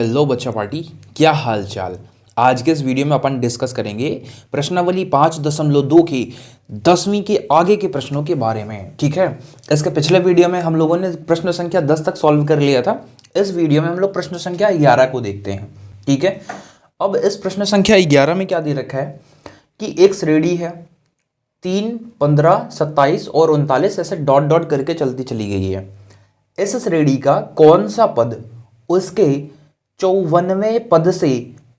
Hello बच्चा party, क्या हाल चाल। आज के इस वीडियो में अपन डिस्कस करेंगे प्रश्नावली 5.2 की 10वीं के आगे के प्रश्नों के बारे में। ठीक है, इसके पिछले वीडियो में हम लोगों ने प्रश्न संख्या 10 तक सॉल्व कर लिया था। इस वीडियो में हम लोग प्रश्न संख्या 11 को देखते हैं। ठीक है, अब इस प्रश्न संख्या 11 में क्या दे रखा है कि एक श्रेणी है 3, 15, 27 और 39 ऐसे डॉट डॉट करके चलती चली गई है। इस श्रेणी का कौन सा पद उसके 54वें पद से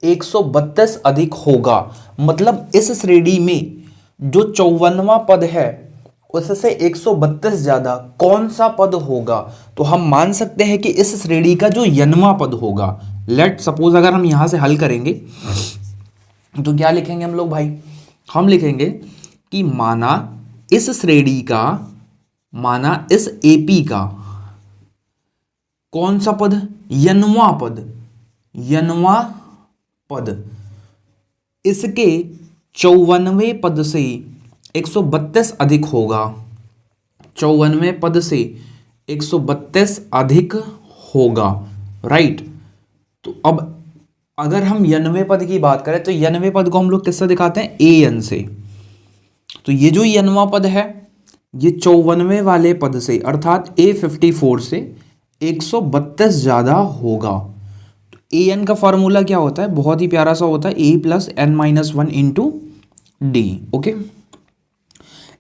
132 अधिक होगा। मतलब इस श्रेणी में जो 54वां पद है उससे 132 ज्यादा कौन सा पद होगा। तो हम मान सकते हैं कि इस श्रेणी का जो n वां पद होगा, लेट सपोज अगर हम यहां से हल करेंगे तो क्या लिखेंगे हम लोग भाई, हम लिखेंगे कि माना इस श्रेणी का, माना इस एपी का कौन सा पद, n वां पद, n वां पद इसके 54वें पद से 132 अधिक होगा। 54वें पद से 132 अधिक होगा, राइट। तो अब अगर हम n वें पद की बात करें तो n वें पद को हम लोग किससे दिखाते हैं, an से। तो ये जो n वां पद है ये 54वें वाले पद से अर्थात A54 से 132 ज्यादा होगा। ए एन का फॉर्मूला क्या होता है, बहुत ही प्यारा सा होता है, A+n-1 इंटू डी। ओके,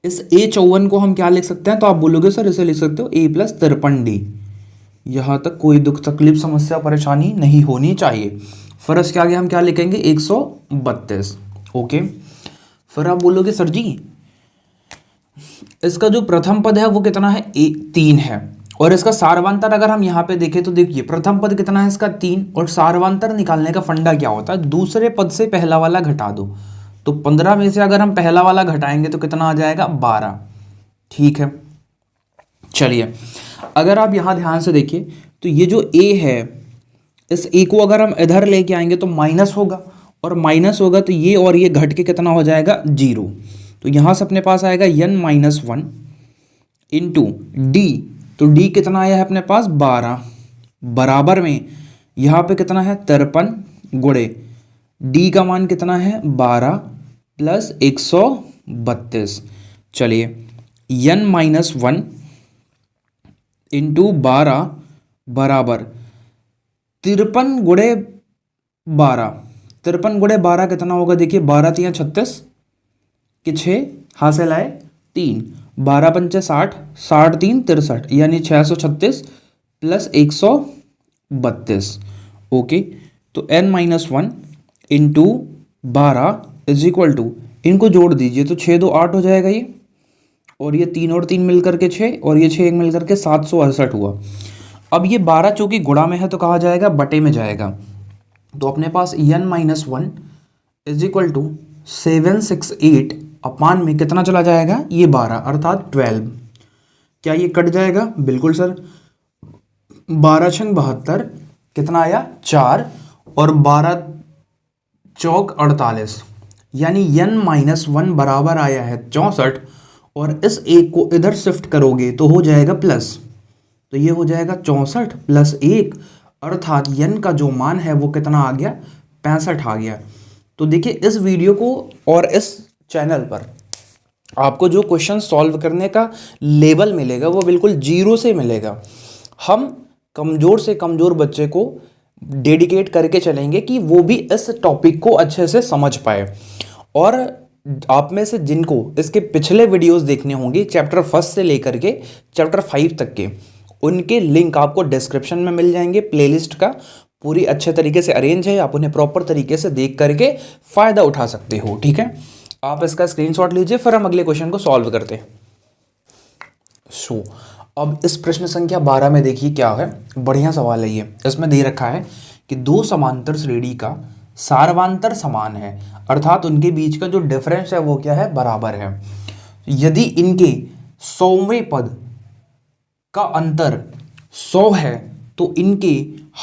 इस A54 को हम क्या लिख सकते हैं, तो आप बोलोगे सर इसे लिख सकते हो A+53D। यहां तक कोई दुख तकलीफ समस्या परेशानी नहीं होनी चाहिए। फिर इसके आगे हम क्या लिखेंगे, 132। ओके, फिर आप बोलोगे सर जी इसका जो प्रथम पद है वो कितना है, 3 है। और इसका सारवांतर अगर हम यहाँ पे देखें तो देखिए प्रथम पद कितना है इसका 3, और सारवांतर निकालने का फंडा क्या होता है, दूसरे पद से पहला वाला घटा दो। तो 15 में से अगर हम पहला वाला घटाएंगे तो कितना आ जाएगा, 12। ठीक है, चलिए अगर आप यहाँ ध्यान से देखिए तो ये जो a है, इस a को अगर हम इधर लेके आएंगे तो माइनस होगा, और माइनस होगा तो ये और ये घट के कितना हो जाएगा, 0। तो यहाँ से अपने पास आएगा n-1 इंटू डी। तो d कितना आया है अपने पास, 12, बराबर में यहाँ पे कितना है 53 गुणे d का मान कितना है 12 प्लस 132। चलिए n-1 इंटू 12 बराबर 53 गुणे 12। 53 गुणे 12 कितना होगा, देखिए 12 3 36 के 6 हासिल आए 3, 12 पंचे 60, 60 3 63, यानी 636 प्लस 132। ओके, तो n-1 into 12 is equal to, इनको जोड़ दीजिए तो 6 2 8 हो जाएगा ये, और ये 3 और 3 मिलकर के 6, और ये 6 मिलकर के 768 हुआ। अब ये 12 चूंकि गुणा में है तो कहा जाएगा, बटे में जाएगा। तो अपने पास n-1 इज इक्वल टू 768 अपान में कितना चला जाएगा, ये 12 अर्थात 12। क्या ये कट जाएगा, बिल्कुल सर। 12 छंग 72 कितना आया 4, और 12 चौक 48, यानी n-1 बराबर आया है 64, और इस एक को इधर शिफ्ट करोगे तो हो जाएगा प्लस। तो ये हो जाएगा 64 प्लस 1, अर्थात n का जो मान है वो कितना आ गया, 65 आ गया। तो देखिए इस वीडियो को और इस चैनल पर आपको जो क्वेश्चन सॉल्व करने का लेवल मिलेगा वो बिल्कुल 0 से मिलेगा। हम कमज़ोर से कमज़ोर बच्चे को डेडिकेट करके चलेंगे कि वो भी इस टॉपिक को अच्छे से समझ पाए। और आप में से जिनको इसके पिछले वीडियोस देखने होंगे चैप्टर 1 से लेकर के चैप्टर 5 तक के, उनके लिंक आपको डिस्क्रिप्शन में मिल जाएंगे। प्लेलिस्ट का पूरी अच्छे तरीके से अरेंज है, आप उन्हें प्रॉपर तरीके से देख करके फ़ायदा उठा सकते हो। ठीक है, आप इसका स्क्रीनशॉट लीजिए, फिर हम अगले क्वेश्चन को सॉल्व करते हैं। अब इस प्रश्न संख्या 12 में देखिए क्या है, बढ़िया सवाल है ये। इसमें दे रखा है कि दो समांतर श्रेणी का सारवांतर समान है, अर्थात उनके बीच का जो डिफरेंस है वो क्या है, बराबर है। यदि इनके 100वें पद का अंतर 100 है तो इनके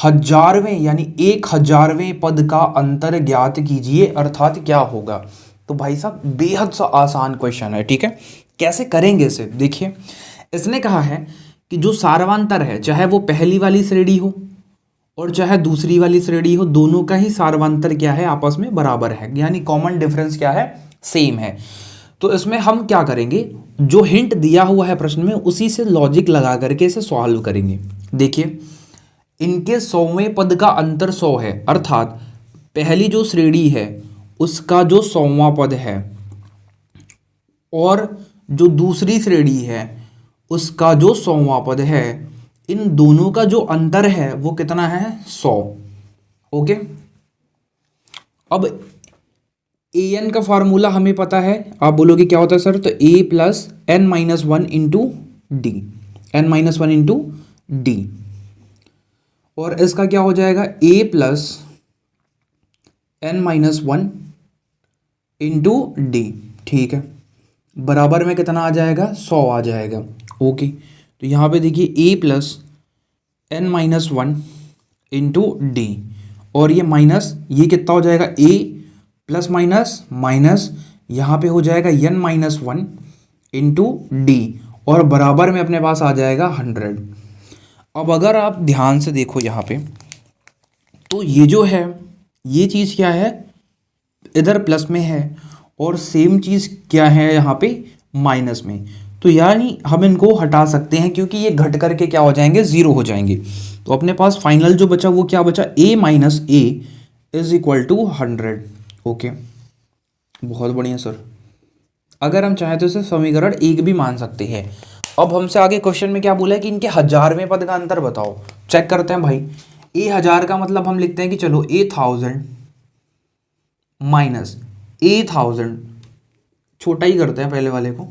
1000वें यानी 1000वें पद का अंतर ज्ञात कीजिए, अर्थात क्या होगा। तो भाई साहब बेहद सा आसान क्वेश्चन है। ठीक है, कैसे करेंगे इसे, देखिए इसने कहा है कि जो सारवांतर है, चाहे वो पहली वाली श्रेणी हो और चाहे दूसरी वाली श्रेणी हो, दोनों का ही सार्वंतर क्या है, आपस में बराबर है, यानी कॉमन डिफरेंस क्या है, सेम है। तो इसमें हम क्या करेंगे, जो हिंट दिया हुआ है प्रश्न में उसी से लॉजिक लगा करके इसे सॉल्व करेंगे। देखिए, इनके 100वें पद का अंतर 100 है, अर्थात पहली जो श्रेणी है उसका जो 100वां पद है और जो दूसरी श्रेणी है उसका जो 100वां पद है, इन दोनों का जो अंतर है वो कितना है, 100। ओके, अब ए एन का फॉर्मूला हमें पता है, आप बोलोगे क्या होता है सर, तो a plus n minus one into d, n minus one into d, और इसका क्या हो जाएगा, a plus n minus one into d. ठीक है, बराबर में कितना आ जाएगा, 100 आ जाएगा। ओके, तो यहाँ पे देखिए a plus n minus one into d, और ये माइनस, ये कितना हो जाएगा, ए प्लस माइनस माइनस, यहाँ पे हो जाएगा n minus one into d, और बराबर में अपने पास आ जाएगा 100। अब अगर आप ध्यान से देखो यहाँ पे, तो ये जो है ये चीज़ क्या है, इधर प्लस में है, और सेम चीज़ क्या है यहाँ पे माइनस में, तो यानी हम इनको हटा सकते हैं क्योंकि ये घट करके क्या हो जाएंगे, ज़ीरो हो जाएंगे। तो अपने पास फाइनल जो बचा वो क्या बचा, a minus a is equal to 100। Okay, बहुत बढ़िया सर। अगर हम चाहें तो इसे समीकरण एक भी मान सकते हैं। अब हमसे आगे क्वेश्चन में क्या बोला है कि इनके 1000वें पद का अंतर बताओ। चेक करते हैं भाई, ए 1000 का मतलब हम लिखते हैं कि चलो ए 1000 माइनस ए 1000, छोटा ही करते हैं पहले वाले को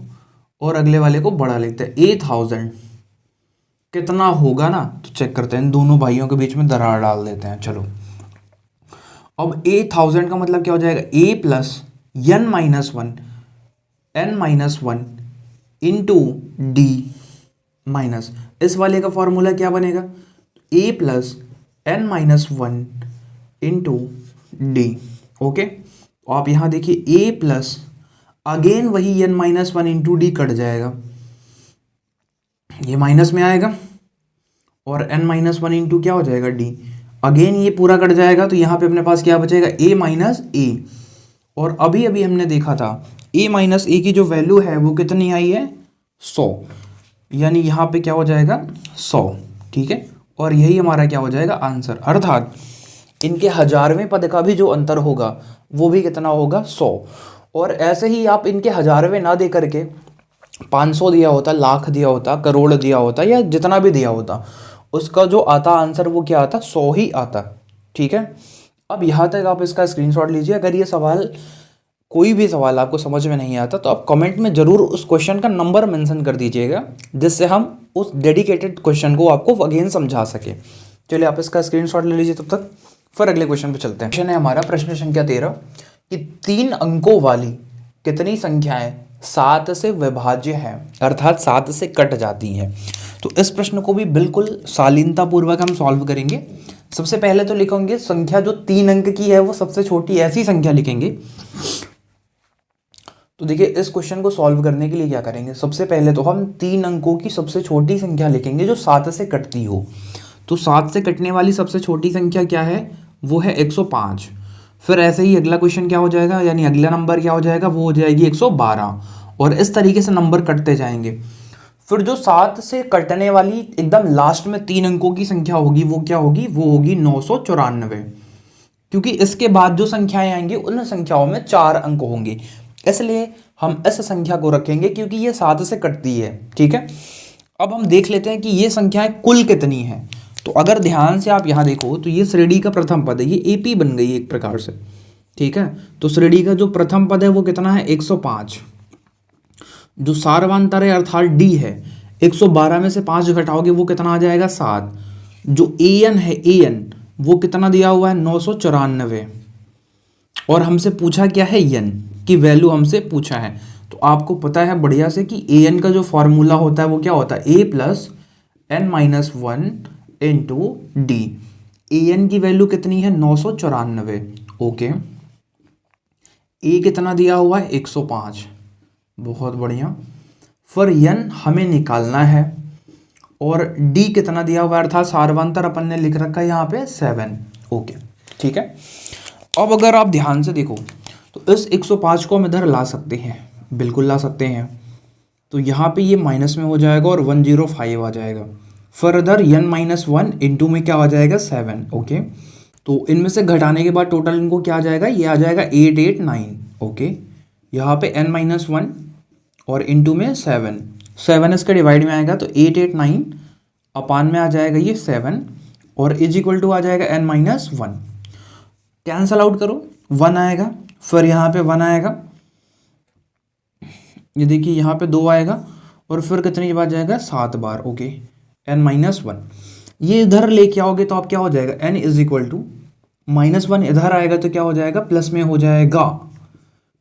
और अगले वाले को बड़ा लिखते हैं, ए 1000 कितना होगा ना, तो चेक करते हैं, इन दोनों भाइयों के बीच में दरार डाल देते हैं। चलो, अब ए 1000 का मतलब क्या हो जाएगा, a plus n minus one, n minus one into d minus, इस वाले का फॉर्मूला क्या बनेगा, a plus n minus one into d. Okay, तो आप यहाँ देखिए ए प्लस अगेन वही n minus one into d cut जाएगा, ये माइनस में आएगा, और एन माइनस वन इंटू क्या हो जाएगा, डी, अगेन ये पूरा कट जाएगा, तो यहाँ पे अपने पास क्या बचेगा, ए माइनस ए, और अभी अभी हमने देखा था ए माइनस ए की जो वैल्यू है वो कितनी आई है, 100, यानी यहाँ पे क्या हो जाएगा 100। ठीक है, और यही हमारा क्या हो जाएगा आंसर, अर्थात इनके 1000वें पद का भी जो अंतर होगा वो भी कितना होगा, 100। और ऐसे ही आप इनके 1000वें ना दे करके 500 दिया होता, लाख दिया होता, करोड़ दिया होता, या जितना भी दिया होता, उसका जो आता आंसर वो क्या आता, 100 ही आता। ठीक है, अब यहाँ तक आप इसका स्क्रीनशॉट लीजिए। अगर ये सवाल, कोई भी सवाल आपको समझ में नहीं आता तो आप कमेंट में ज़रूर उस क्वेश्चन का नंबर मेंशन कर दीजिएगा, जिससे हम उस डेडिकेटेड क्वेश्चन को आपको अगेन समझा सके। चलिए, आप इसका स्क्रीनशॉट ले लीजिए, तब तक फिर अगले क्वेश्चन पे चलते हैं। क्वेश्चन है हमारा प्रश्न संख्या 13 कि 3 अंकों वाली कितनी संख्याएं 7 से विभाज्य है, अर्थात 7 से कट जाती हैं। तो इस प्रश्न को भी बिल्कुल शालीनता पूर्वक हम सॉल्व करेंगे। सबसे पहले तो लिखेंगे संख्या जो 3 अंक की है वो सबसे छोटी ऐसी संख्या लिखेंगे। तो देखिए, इस क्वेश्चन को सॉल्व करने के लिए क्या करेंगे, सबसे पहले तो हम 3 अंकों की सबसे छोटी संख्या लिखेंगे जो 7 से कटती हो। तो 7 से कटने वाली सबसे छोटी संख्या क्या है, वो है 105। फिर ऐसे ही अगला क्वेश्चन क्या हो जाएगा, यानी अगला नंबर क्या हो जाएगा, वो हो जाएगी 112, और इस तरीके से नंबर कटते जाएंगे। फिर जो 7 से कटने वाली एकदम लास्ट में 3 अंकों की संख्या होगी वो क्या होगी, वो होगी 994, क्योंकि इसके बाद जो संख्याएं आएंगी उन संख्याओं में 4 अंक होंगे, इसलिए हम इस संख्या को रखेंगे क्योंकि ये 7 से कटती है। ठीक है, अब हम देख लेते हैं कि ये संख्याएं कुल कितनी हैं। तो अगर ध्यान से आप यहाँ देखो तो ये श्रेणी का प्रथम पद है, ये एपी बन गई एक प्रकार से। ठीक है, तो श्रेणी का जो प्रथम पद है वो कितना है, 105। जो सार्वंतर है अर्थात डी है, 112 में से 5 घटाओगे वो कितना आ जाएगा, 7। जो ए एन है, ए एन वो कितना दिया हुआ है, 994, और हमसे पूछा क्या है, एन की वैल्यू हमसे पूछा है। तो आपको पता है बढ़िया से कि ए एन का जो फॉर्मूला होता है वो क्या होता है, a plus n minus one into d. A n की वैल्यू कितनी है, 994। ओके, ए कितना दिया हुआ है, 105, बहुत बढ़िया। फिर एन हमें निकालना है, और डी कितना दिया हुआ है, अर्थात सार्वंतर अपन ने लिख रखा है यहाँ पे 7। ओके, ठीक है। अब अगर आप ध्यान से देखो तो इस 105 को हम इधर ला सकते हैं, बिल्कुल ला सकते हैं। तो यहाँ पे ये माइनस में हो जाएगा और 105 आ जाएगा। फर्दर n-1 इंटू में क्या आ जाएगा 7। ओके, तो इनमें से घटाने के बाद टोटल इनको क्या आ जाएगा, ये आ जाएगा 889। ओके, यहाँ पे n-1 और इंटू में 7 इसके डिवाइड में आएगा तो 889 अपान में आ जाएगा ये 7 और इज इक्वल टू आ जाएगा n-1। कैंसल आउट करो, 1 आएगा, फिर यहाँ पे 1 आएगा, ये देखिए यहाँ पे 2 आएगा और फिर कितनी बार जाएगा 7 बार। ओके, n-1 ये इधर लेके आओगे तो आप क्या हो जाएगा, n इज इक्वल टू -1 इधर आएगा तो क्या हो जाएगा, प्लस में हो जाएगा।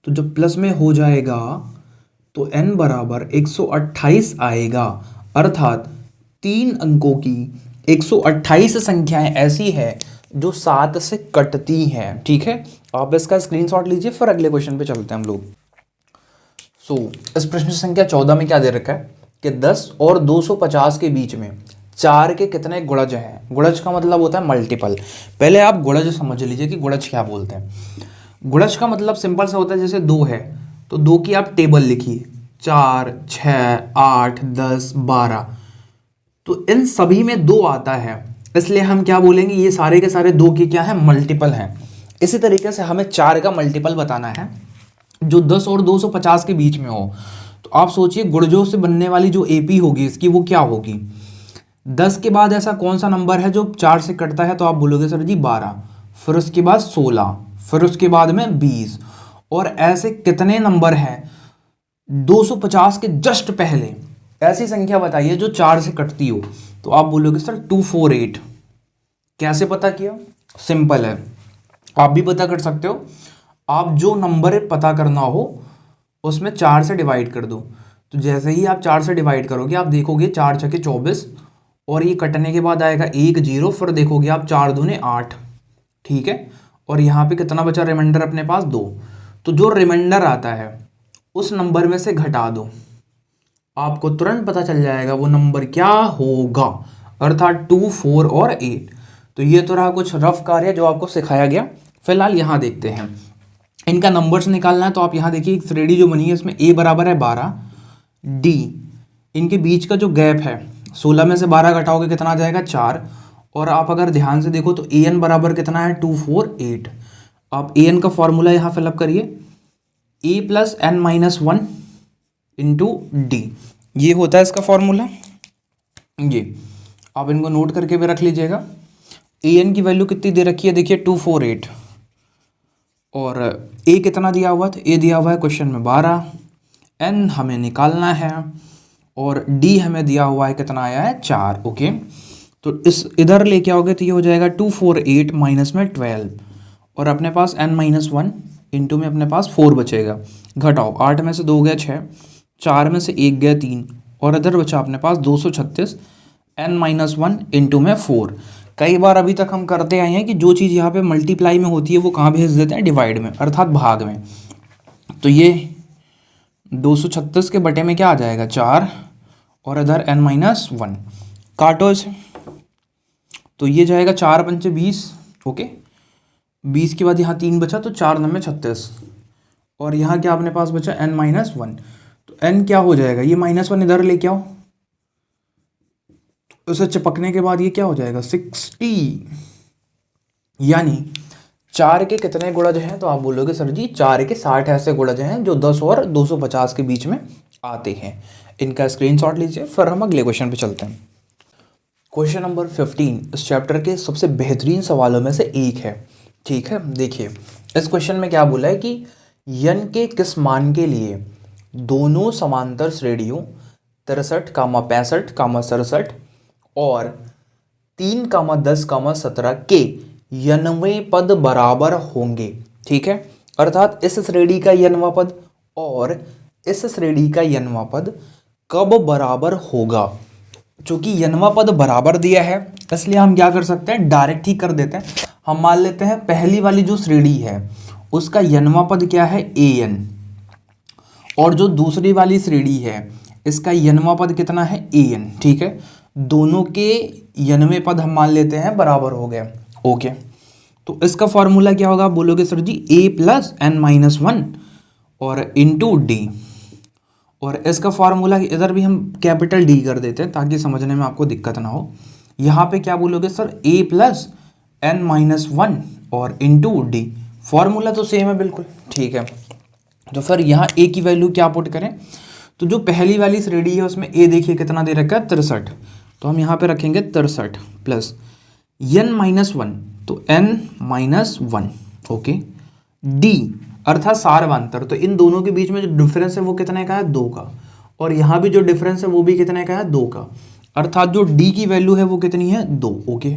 तो जब प्लस में हो जाएगा तो n बराबर 128 आएगा, अर्थात 3 अंकों की 128 संख्याएं ऐसी है जो 7 से कटती हैं। ठीक है, आप इसका स्क्रीनशॉट लीजिए, फिर अगले क्वेश्चन पे चलते हैं हम लोग। इस प्रश्न संख्या 14 में क्या दे रखा है कि 10 और 250 के बीच में 4 के कितने गुणज हैं। गुणज का मतलब होता है मल्टीपल। पहले आप गुणज समझ लीजिए कि गुणज क्या बोलते हैं। गुणज का मतलब सिंपल सा होता है, जैसे 2 है तो 2 की आप टेबल लिखिए, 4, 6, 8, 10, 12, तो इन सभी में 2 आता है, इसलिए हम क्या बोलेंगे, ये सारे के सारे 2 के क्या है, मल्टीपल हैं। इसी तरीके से हमें 4 का मल्टीपल बताना है जो 10 और 250 के बीच में हो। तो आप सोचिए गुणजों से बनने वाली जो एपी होगी इसकी वो क्या होगी। 10 के बाद ऐसा कौन सा नंबर है जो 4 से कटता है, तो आप बोलोगे सर जी 12, फिर उसके बाद 16, फिर उसके बाद में 20, और ऐसे कितने नंबर हैं 250 के जस्ट पहले, ऐसी संख्या बताइए जो 4 से कटती हो। तो आप बोलोगे सर 248। कैसे पता किया, सिंपल है, आप भी पता कर सकते हो। आप जो नंबर पता करना हो उसमें 4 से डिवाइड कर दो। तो जैसे ही आप 4 से डिवाइड करोगे आप देखोगे 4 छके 24 और ये कटने के बाद आएगा 1 0, फिर देखोगे आप 4 दूने 8। ठीक है, और यहाँ पे कितना बचा रिमाइंडर अपने पास 2। तो जो रिमाइंडर आता है उस नंबर में से घटा दो, आपको तुरंत पता चल जाएगा वो नंबर क्या होगा, अर्थात 2, 4 और 8। तो ये तो रहा कुछ रफ कार्य जो आपको सिखाया गया। फिलहाल यहाँ देखते हैं, इनका नंबर्स निकालना है। तो आप यहाँ देखिए एक श्रेणी जो बनी है इसमें a बराबर है 12, d इनके बीच का जो गैप है 16 में से 12 घटाओगे कितना आ जाएगा 4, और आप अगर ध्यान से देखो तो an बराबर कितना है 2, 4, 8। आप an का फॉर्मूला यहाँ फिलअप करिए, a plus n-1 into D, ये होता है इसका फॉर्मूला। ये आप इनको नोट करके भी रख लीजिएगा। an की वैल्यू कितनी दे रखी है, देखिए 248, और a कितना दिया हुआ था, a दिया हुआ है क्वेश्चन में 12, n हमें निकालना है, और d हमें दिया हुआ है कितना आया है 4। ओके, तो इस इधर लेके आओगे तो ये हो जाएगा 248 माइनस में 12, और अपने पास n-1 इंटू में अपने पास 4 बचेगा। घटाओ, 8 में से 2 गया 6, 4 में से 1 गया 3, और इधर बचा अपने पास 236, n-1 इंटू में 4। कई बार अभी तक हम करते आए हैं कि जो चीज़ यहाँ पे मल्टीप्लाई में होती है वो कहाँ भेज देते हैं, डिवाइड में, अर्थात भाग में। तो ये 236 के बटे में क्या आ जाएगा 4, और इधर n-1, काटो इसे, तो ये जाएगा 4 पंचे 20। ओके, 20 के बाद यहाँ 3 बचा तो 4 9 में 36, और यहाँ क्या अपने पास बचा n-1। तो n क्या हो जाएगा, ये -1 इधर लेके आओ, उसे चिपकने के बाद ये क्या हो जाएगा 60। यानी 4 के कितने गुणज हैं, तो आप बोलोगे सर जी 4 के 60 ऐसे गुणज हैं जो 10 और 250 के बीच में आते हैं। इनका स्क्रीनशॉट लीजिए, फिर हम अगले क्वेश्चन पे चलते हैं। क्वेश्चन नंबर 15 इस चैप्टर के सबसे बेहतरीन सवालों में से एक है। ठीक है, देखिए इस क्वेश्चन में क्या बोला है कि n के किस मान के लिए दोनों समांतर श्रेणियों 63, 65, 67 और 3, 10, 17 के n वें पद बराबर होंगे। ठीक है, अर्थात इस श्रेणी का n वां पद और इस श्रेणी का n वां पद कब बराबर होगा। चूंकि n वां पद बराबर दिया है इसलिए हम क्या कर सकते हैं, डायरेक्ट ही कर देते हैं। हम मान लेते हैं पहली वाली जो श्रेणी है उसका n वां पद क्या है an, और जो दूसरी वाली श्रेणी है इसका n वां पद कितना है an। ठीक है, दोनों के n वें पद हम मान लेते हैं बराबर हो गए। ओके, तो इसका फॉर्मूला क्या होगा? आप बोलोगे सर जी a plus n minus one और इंटू डी, और इसका फॉर्मूला इधर भी हम कैपिटल डी कर देते हैं ताकि समझने में आपको दिक्कत ना हो। यहाँ पे क्या बोलोगे sir? a plus n minus one और इंटू डी। फॉर्मूला तो सेम है बिल्कुल, ठीक है। तो फिर यहाँ a की वैल्यू क्या पुट करें? तो जो पहली वाली श्रेणी है उसमें a देखिए कितना दे रखा है? 63। तो हम यहाँ पे रखेंगे 63 प्लस n माइनस वन, तो n minus one. Okay, d अर्थात सारवांतर, तो इन दोनों के बीच में जो डिफरेंस है वो कितने का है? 2 का। और यहाँ भी जो डिफरेंस है वो भी कितने का है? 2 का। अर्थात जो d की वैल्यू है वो कितनी है? 2। ओके,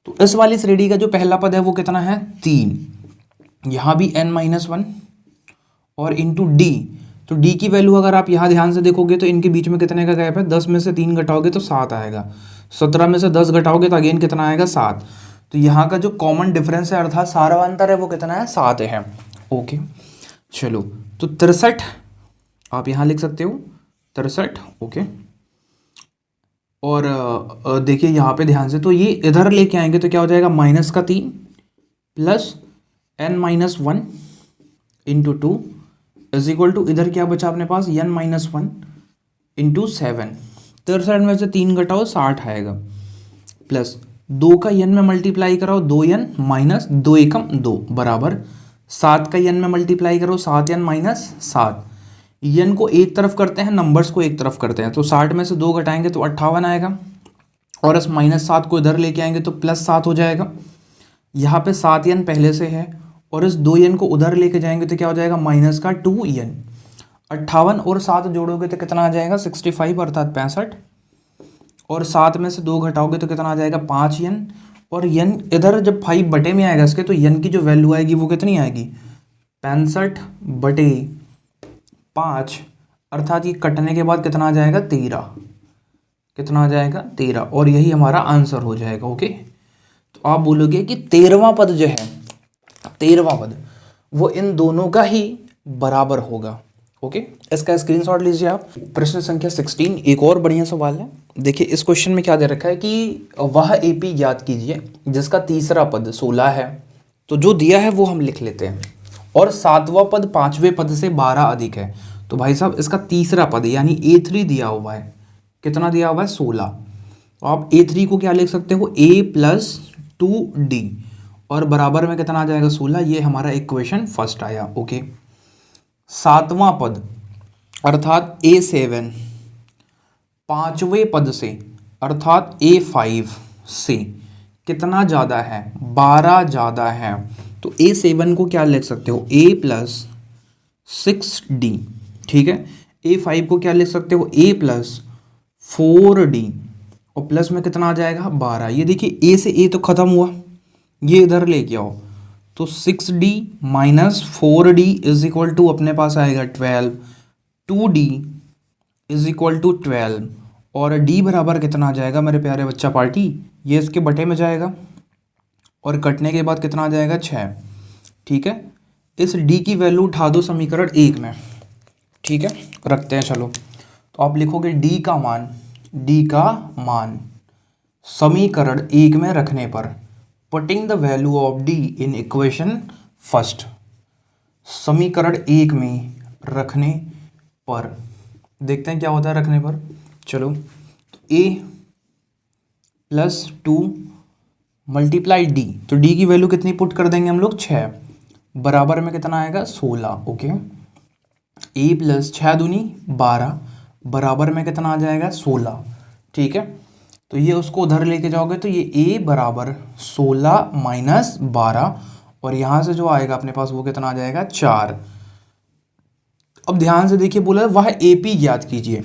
तो इस वाली श्रेणी का जो पहला पद है वो कितना है? 3। यहाँ भी n माइनस वन और इंटू डी, तो d की वैल्यू अगर आप यहाँ ध्यान से देखोगे तो इनके बीच में कितने का गैप है? 10 में से 3 घटाओगे तो 7 आएगा, 17 में से 10 घटाओगे तो अगेन कितना आएगा? 7। तो यहाँ का जो कॉमन डिफरेंस है अर्थात सारवांतर है वो कितना है? 7 है। ओके, चलो, तो 63 आप यहाँ लिख सकते हो, 63। ओके, और देखिए यहाँ पे ध्यान से, तो ये इधर लेके आएंगे तो क्या हो जाएगा? माइनस का 3 plus n minus one into two is equal to, इधर क्या बचा अपने पास? n minus one into 7। 63 में से 3 घटाओ 60 आएगा, प्लस 2 का n में मल्टीप्लाई कराओ 2n माइनस 2 एकम 2 बराबर 7 का n में मल्टीप्लाई करो 7n माइनस 7। n को एक तरफ करते हैं, नंबर्स को एक तरफ करते हैं, तो 60 में से 2 घटाएंगे तो 58 आएगा, और इस माइनस 7 को इधर लेके आएंगे तो प्लस 7 हो जाएगा। यहाँ पे 7n पहले से है और इस 2n को उधर लेके जाएंगे तो क्या हो जाएगा? माइनस का 2n। 58 और 7 जोड़ोगे तो कितना आ जाएगा? 65 अर्थात 65, और 7 में से 2 घटाओगे तो कितना आ जाएगा? 5n, और n इधर जब 5 बटे में आएगा इसके, तो n की जो वैल्यू आएगी वो कितनी आएगी? 65 बटे 5, अर्थात ये कटने के बाद कितना आ जाएगा? 13। कितना आ जाएगा? 13, और यही हमारा आंसर हो जाएगा। ओके, तो आप बोलोगे कि 13वां पद जो है, 13वां पद वो इन दोनों का ही बराबर होगा। ओके, इसका स्क्रीनशॉट लीजिए आप। प्रश्न संख्या 16 एक और बढ़िया सवाल है। देखिए इस क्वेश्चन में क्या दे रखा है कि वह एपी ज्ञात कीजिए जिसका तीसरा पद 16 है। तो जो दिया है वो हम लिख लेते हैं, और 7वां पद 5वें पद से 12 अधिक है। तो भाई साहब इसका तीसरा पद यानी A3 दिया हुआ है, कितना दिया हुआ है? 16। तो आप A3 को क्या लिख सकते हो? A प्लस 2D, और बराबर में कितना आ जाएगा? 16। ये हमारा इक्वेशन फर्स्ट आया। ओके, 7वां पद अर्थात A7 5वें पद से अर्थात A5 से कितना ज़्यादा है? 12 ज़्यादा है। तो A7 को क्या लिख सकते हो? A प्लस 6D, ठीक है। A5 को क्या लिख सकते हो? A प्लस 4D, और प्लस में कितना आ जाएगा? 12। ये देखिए A से A तो ख़त्म हुआ, ये इधर लेके आओ, तो 6D minus 4D is equal to अपने पास आएगा 12, 2D इज इक्वल टू 12, और D बराबर कितना आ जाएगा मेरे प्यारे बच्चा पार्टी? ये इसके बटे में जाएगा, और कटने के बाद कितना आ जाएगा? 6। ठीक है, इस D की वैल्यू उठा दो समीकरण 1 में, ठीक है, रखते हैं। चलो, तो आप लिखोगे D का मान समीकरण 1 में रखने पर, putting the value of D in equation first. समीकरण 1 में रखने पर देखते हैं क्या होता है रखने पर। चलो, तो A प्लस 2 मल्टीप्लाई D, तो D की वैल्यू कितनी पुट कर देंगे हम लोग? 6, बराबर में कितना आएगा? 16। ओके, A प्लस 6 दूनी 12, बराबर में कितना आ जाएगा? 16। ठीक है, तो ये उसको उधर लेके जाओगे तो ये A बराबर 16 माइनस 12, और यहाँ से जो आएगा अपने पास वो कितना आ जाएगा? 4। अब ध्यान से देखिए, बोला वह AP ज्ञात कीजिए।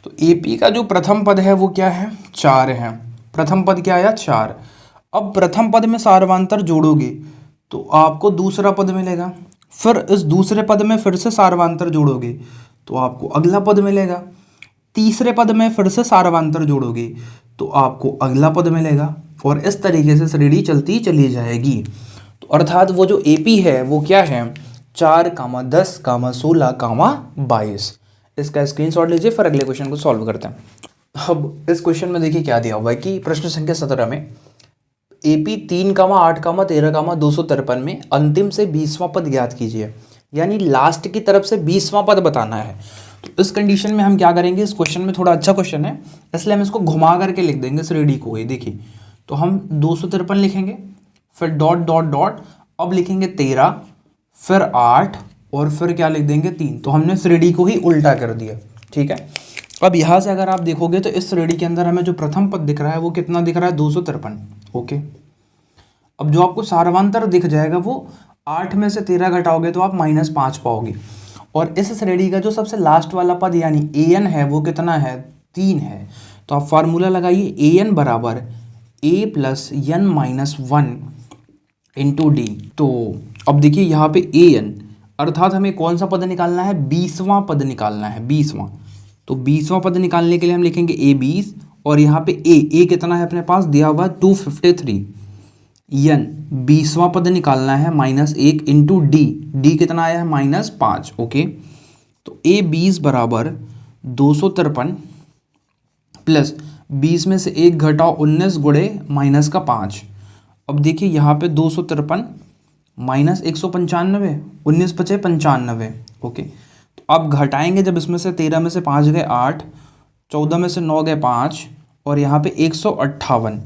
तो AP का जो प्रथम पद है वो क्या है? 4 है। प्रथम पद क्या आया? 4। अब प्रथम पद में सारवांतर जोड़ोगे तो आपको दूसरा पद मिलेगा, फिर इस दूसरे पद में फिर से सारवांतर जोड़ोगे तो आपको अगला पद मिलेगा, तीसरे पद में फिर से सारवांतर जोड़ोगे तो आपको अगला पद मिलेगा, और इस तरीके से श्रेणी चलती चली जाएगी। तो अर्थात वो जो AP है वो क्या है? 4, 10, 16, 22। इसका स्क्रीनशॉट लीजिए, फिर अगले क्वेश्चन को सॉल्व करते हैं। अब इस क्वेश्चन में देखिए क्या दिया हुआ है कि प्रश्न संख्या 17 में AP 3, 8, 13, 253 में अंतिम से 20वां पद ज्ञात कीजिए, यानी लास्ट की तरफ से 20वां पद बताना है। तो इस कंडीशन में हम क्या करेंगे, इस क्वेश्चन में थोड़ा अच्छा क्वेश्चन है इसलिए हम इसको घुमा करके लिख देंगे इस रेडी को। ये देखिए, तो हम 253 लिखेंगे, फिर डॉट डॉट डॉट, अब लिखेंगे 13, फिर 8 और फिर क्या लिख देंगे 3। तो हमने इस रेडी को ही उल्टा कर दिया। ठीक है, अब यहाँ से अगर आप देखोगे तो इस रेडी के अंदर हमें जो प्रथम पद दिख रहा है वो कितना दिख रहा है, 253। ओके, अब जो आपको सार्वंतर दिख जाएगा वो 8 में से 13 घटाओगे तो आप -5 पाओगे। और इस श्रेणी का जो सबसे लास्ट वाला पद यानी an है वो कितना है, 3 है। तो आप फार्मूला लगाइए, an बराबर a plus n minus 1 into D. तो अब देखिए यहाँ पे an अर्थात हमें कौन सा पद निकालना है, 20वां पद निकालना है, 20वां। तो 20वां पद निकालने के लिए हम लिखेंगे a 20 और यहाँ पे a कितना है अपने पास दिया हुआ 253, n 20वां पद निकालना है -1 इंटू डी कितना आया है -5। ओके, तो a 20 बराबर 253 प्लस 20 में से 1 घटाओ 19 गुणे -5। अब देखिए यहाँ पे 253 -195, 19 बचे 95। ओके, तो अब घटाएंगे जब इसमें से 13 में से 5 गए 8, 14 में से 9 गए 5 और यहाँ पे 158,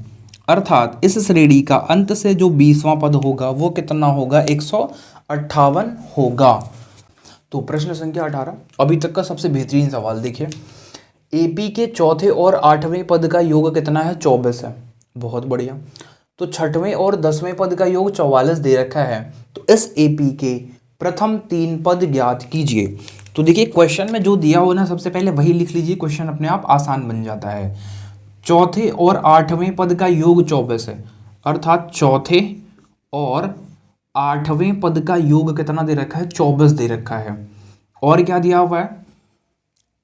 अर्थात इस श्रेणी का अंत से जो 20वां पद होगा वो कितना होगा, 158 होगा। तो प्रश्न संख्या 18 अभी तक का सबसे बेहतरीन सवाल देखिए, AP के चौथे और 8वें पद का योग कितना है, 24 है। बहुत बढ़िया। तो 6वें और 10वें पद का योग 44 दे रखा है। तो इस AP के प्रथम 3 पद ज्ञात कीजिए। तो देखिए क्वेश्चन में जो दिया हो ना सबसे पहले वही लिख लीजिए, क्वेश्चन अपने आप आसान बन जाता है। चौथे और 8वें पद का योग 24 है, अर्थात चौथे और 8वें पद का योग कितना दे रखा है, 24 दे रखा है। और क्या दिया हुआ है,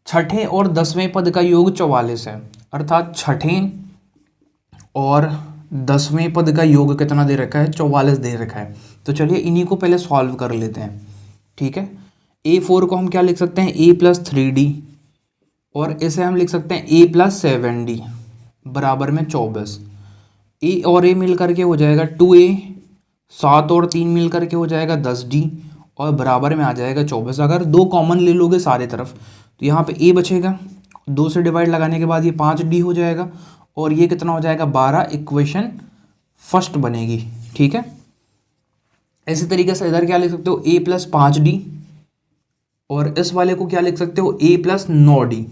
छठे और 10वें पद का योग 44 है, अर्थात छठे और 10वें पद का योग कितना दे रखा है, 44 दे रखा है। तो चलिए इन्हीं को पहले सॉल्व कर लेते हैं। ठीक है, A4 को हम क्या लिख सकते हैं, a + 3d और इसे हम लिख सकते हैं a + 7d बराबर में 24। a और a मिल करके हो जाएगा 2a, 7 और 3 मिल करके हो जाएगा 10d और बराबर में आ जाएगा 24। अगर 2 कॉमन ले लोगे सारे तरफ तो यहाँ पे a बचेगा, 2 से डिवाइड लगाने के बाद ये 5d हो जाएगा और ये कितना हो जाएगा 12। इक्वेशन फर्स्ट बनेगी। ठीक है, इसी तरीके से इधर क्या लिख सकते हो, a + 5d और इस वाले को क्या लिख सकते हो, a + 9d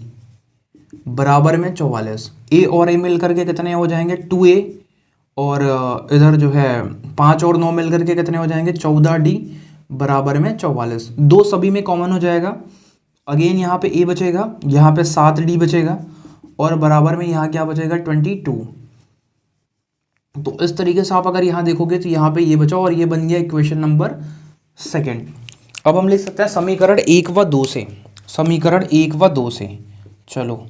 बराबर में 44। a और a मिल करके कितने हो जाएंगे, 2a और इधर जो है 5 और 9 मिल करके कितने हो जाएंगे, 14d बराबर में 44। 2 सभी में कॉमन हो जाएगा। अगेन यहाँ पे a बचेगा, यहाँ पे 7d बचेगा और बराबर में यहाँ क्या बचेगा 22। तो इस तरीके से आप अगर यहाँ देखोगे तो यहाँ पे ये बचा और ये बन गया इक्वेशन नंबर 2। अब हम लिख सकते हैं समीकरण 1 व 2 से, समीकरण 1 व 2 से। चलो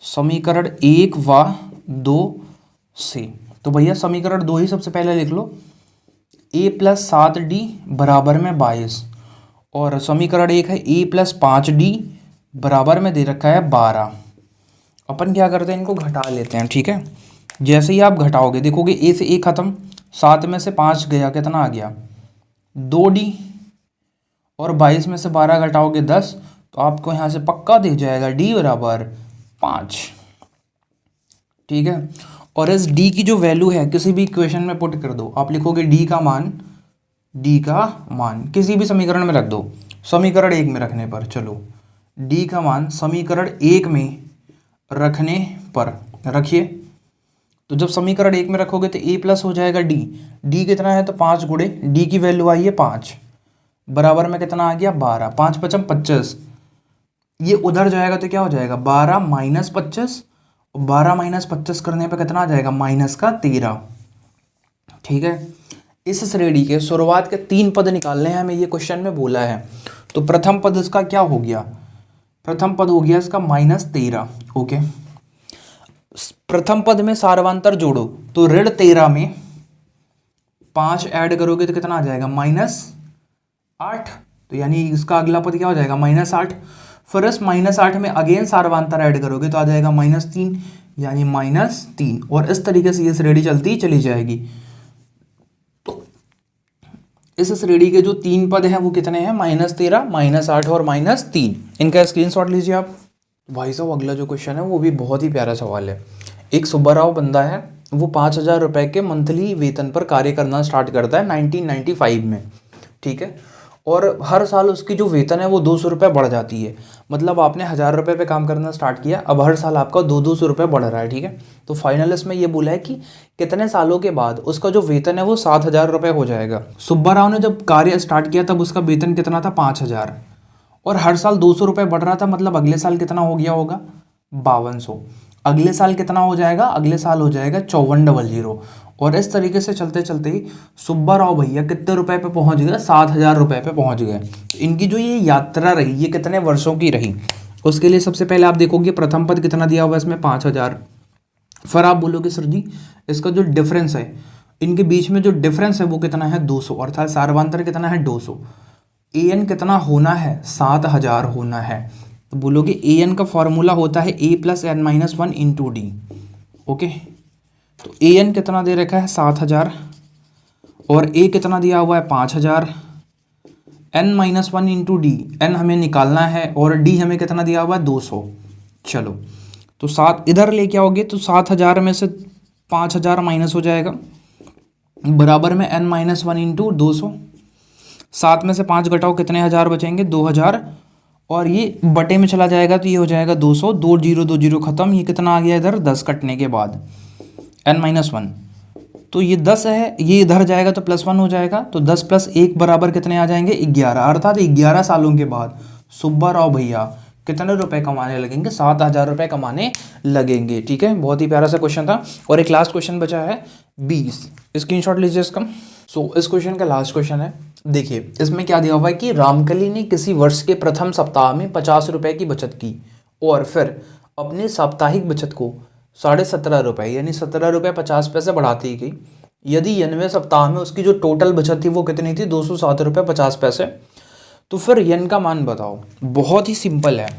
समीकरण 1 व 2 से, तो भैया समीकरण 2 ही सबसे पहले लिख लो, a + 7d बराबर में 22 और समीकरण 1 है a + 5d बराबर में दे रखा है 12। अपन क्या करते हैं, इनको घटा लेते हैं। ठीक है, जैसे ही आप घटाओगे देखोगे a से a खत्म, 7 में से 5 गया, कितना आ गया 2d और 22 में से 12 घटाओगे 10, तो आपको यहाँ से पक्का दिख जाएगा d बराबर 5। ठीक है, और इस d की जो वैल्यू है किसी भी इक्वेशन में पुट कर दो। आप लिखोगे d का मान किसी भी समीकरण में रख दो, समीकरण 1 में रखने पर। चलो d का मान समीकरण 1 में रखने पर रखिए, तो जब समीकरण 1 में रखोगे तो a प्लस हो जाएगा d कितना है, तो 5 गुणे d की वैल्यू आई है 5 बराबर में कितना आ गया 12। 5 × 5 = 25, ये उधर जाएगा तो क्या हो जाएगा 12 - 25 और 12 - 25 करने पे कितना आ जाएगा -13। ठीक है, इस श्रेणी के शुरुआत के 3 पद निकालने हैं हमें, ये क्वेश्चन में बोला है। तो प्रथम पद इसका क्या हो गया, प्रथम पद हो गया इसका -13। ओके, प्रथम पद में सार्वंतर जोड़ो तो ऋण 13 में 5 ऐड करोगे तो कितना आ जाएगा -8, तो यानी इसका अगला पद क्या हो जाएगा -8। फिर इस -8 में अगेन सारवांतर ऐड करोगे तो आ जाएगा -3, यानी -3, और इस तरीके से ये श्रेणी चलती चली जाएगी। तो इस श्रेणी के जो 3 पद हैं वो कितने हैं, -13, -8 और -3। इनका स्क्रीनशॉट लीजिए आप। भाई साहब अगला जो क्वेश्चन है वो भी बहुत ही प्यारा सवाल है। एक सुब्बाराव बंदा है, वो 5,000 रुपये के मंथली वेतन पर कार्य करना स्टार्ट करता है 1995 में, ठीक है। और हर साल उसकी जो वेतन है वो 200 रुपये बढ़ जाती है। मतलब आपने 1,000 रुपये पे काम करना स्टार्ट किया, अब हर साल आपका 200 रुपये बढ़ रहा है, ठीक है। तो फाइनल इसमें ये बोला है कि कितने सालों के बाद उसका जो वेतन है वो 7,000 रुपये हो जाएगा। सुब्बाराव ने जब कार्य स्टार्ट किया तब उसका वेतन कितना था, 5,000, और हर साल 200 रुपये बढ़ रहा था। मतलब अगले साल कितना हो गया होगा, 5200। अगले साल कितना हो जाएगा, अगले साल हो जाएगा 5400। और इस तरीके से चलते चलते ही सुब्बाराव भैया कितने रुपए पे पहुंच गए, 7,000 रुपये पे पहुंच गए। तो इनकी जो ये यात्रा रही ये कितने वर्षों की रही, उसके लिए सबसे पहले आप देखोगे प्रथम पद कितना दिया हुआ है इसमें, 5,000। फिर आप बोलोगे सर जी इसका जो डिफरेंस है, इनके बीच में जो डिफरेंस है वो कितना है, 200, अर्थात सारवांतर कितना है, 200। an कितना होना है, 7,000 होना है। तो बोलोगे an का फॉर्मूला होता है a + n - 1 × d। ओके, तो an कितना दे रखा है, 7,000, और a कितना दिया हुआ है, 5,000। n - 1 × d, n हमें निकालना है और d हमें कितना दिया हुआ है, 200। चलो तो 7 इधर लेके आओगे तो 7,000 में से 5,000 माइनस हो जाएगा, बराबर में n - 1 × 200। 7 में से 5 घटाओ, कितने हज़ार बचेंगे, 2,000, और ये बटे में चला जाएगा तो ये हो जाएगा 200। 2 0 2 0 खत्म। ये कितना आ गया इधर, 10 कटने के बाद n - 1, तो ये 10 है, ये इधर जाएगा तो +1 हो जाएगा। तो 10 + 1 बराबर कितने आ जाएंगे, 11। अर्थात 11 सालों के बाद सुब्बाराव भैया कितने रुपए कमाने लगेंगे, 7,000 रुपये कमाने लगेंगे, ठीक है। बहुत ही प्यारा सा क्वेश्चन था। और एक लास्ट क्वेश्चन बचा है 20, स्क्रीनशॉट लीजिए इसका। इस क्वेश्चन का लास्ट क्वेश्चन है। देखिए इसमें क्या दिया हुआ है कि रामकली ने किसी वर्ष के प्रथम सप्ताह में 50 रुपये की बचत की और फिर अपनी साप्ताहिक बचत को 17.5 रुपये यानी 17 रुपये 50 पैसे बढ़ाती गई। यदि 90वें सप्ताह में उसकी जो टोटल बचत थी वो कितनी थी, 207 रुपये 50 पैसे। तो फिर यन का मान बताओ। बहुत ही सिंपल है।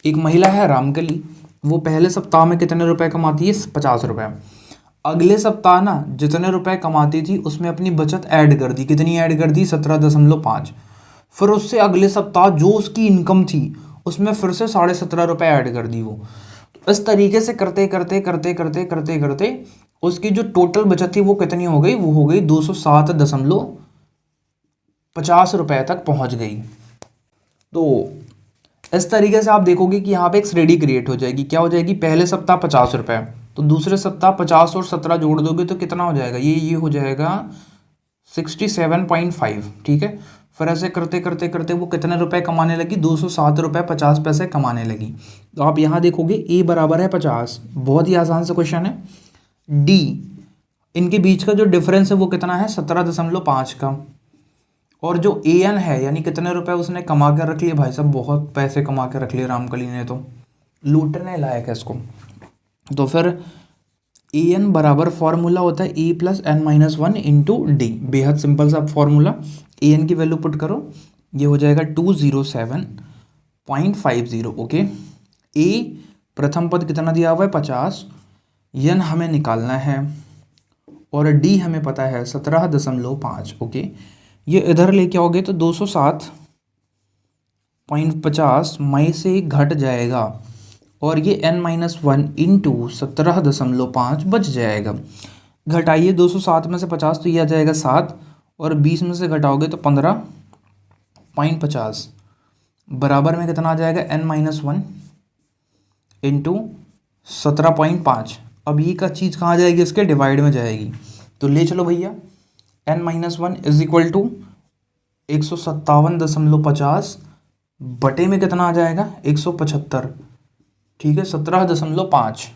एक महिला है रामकली, वो पहले सप्ताह में कितने रुपए कमाती है, 50 रुपये। अगले सप्ताह ना जितने रुपए कमाती थी उसमें अपनी बचत ऐड कर दी, कितनी ऐड कर दी, 17.5। फिर उससे अगले सप्ताह जो उसकी इनकम थी उसमें फिर से 17.5 रुपये ऐड कर दी वो। इस तरीके से करते करते करते करते करते करते उसकी जो टोटल बचत थी वो कितनी हो गई, वो हो गई 207.50 रुपये तक पहुंच गई। तो इस तरीके से आप देखोगे कि यहाँ पे एक श्रेणी क्रिएट हो जाएगी। क्या हो जाएगी, पहले सप्ताह 50 रुपये, तो दूसरे सप्ताह 50 और 17 जोड़ दोगे तो कितना हो जाएगा, ये हो जाएगा 67.5, ठीक है। फिर ऐसे करते करते करते वो कितने रुपए कमाने लगी, 207 रुपये 50 पैसे कमाने लगी। तो आप यहाँ देखोगे a बराबर है 50, बहुत ही आसान सा क्वेश्चन है। d, इनके बीच का जो डिफरेंस है वो कितना है, 17.5 का। और जो an है यानी कितने रुपए उसने कमा कर रख लिए, भाई साहब बहुत पैसे कमा के रख लिए रामकली ने, तो लूटने लायक है इसको। तो फिर an बराबर फॉर्मूला होता है a + n - 1 × d। बेहद सिंपल सा फॉर्मूला। an की वैल्यू पुट करो, ये हो जाएगा 207.50। ओके, a प्रथम पद कितना दिया हुआ है, 50, n हमें निकालना है और d हमें पता है 17.5। ओके, ये इधर लेके आओगे तो 207.50 मई से घट जाएगा और ये n - 1 × 17.5 बच जाएगा। घटाइए 207 में से 50 तो ये आ जाएगा 7, और 20 में से घटाओगे तो 15.50 बराबर में कितना आ जाएगा, n - 1 × 17.5। अब ये का चीज़ कहाँ जाएगी, इसके डिवाइड में जाएगी। तो ले चलो भैया, n - 1 = 157.50 बटे में कितना आ जाएगा, 175, ठीक है, 17.5।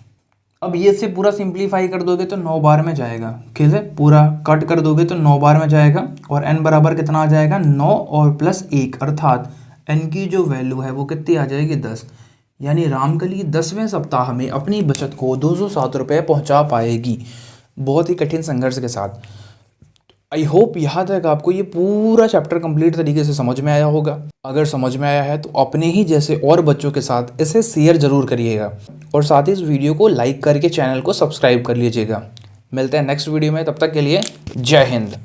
अब ये से पूरा सिंप्लीफाई कर दोगे तो 9 बार में जाएगा, ठीक है, पूरा कट कर दोगे तो 9 बार में जाएगा। और n बराबर कितना आ जाएगा, 9 और +1, अर्थात n की जो वैल्यू है वो कितनी आ जाएगी, 10। यानी रामकली 10वें सप्ताह में अपनी बचत को 207 रुपये पहुंचा पाएगी, बहुत ही कठिन संघर्ष के साथ। आई होप यहाँ तक आपको ये पूरा चैप्टर कंप्लीट तरीके से समझ में आया होगा। अगर समझ में आया है तो अपने ही जैसे और बच्चों के साथ इसे शेयर ज़रूर करिएगा और साथ ही इस वीडियो को लाइक करके चैनल को सब्सक्राइब कर लीजिएगा। मिलते हैं नेक्स्ट वीडियो में, तब तक के लिए जय हिंद।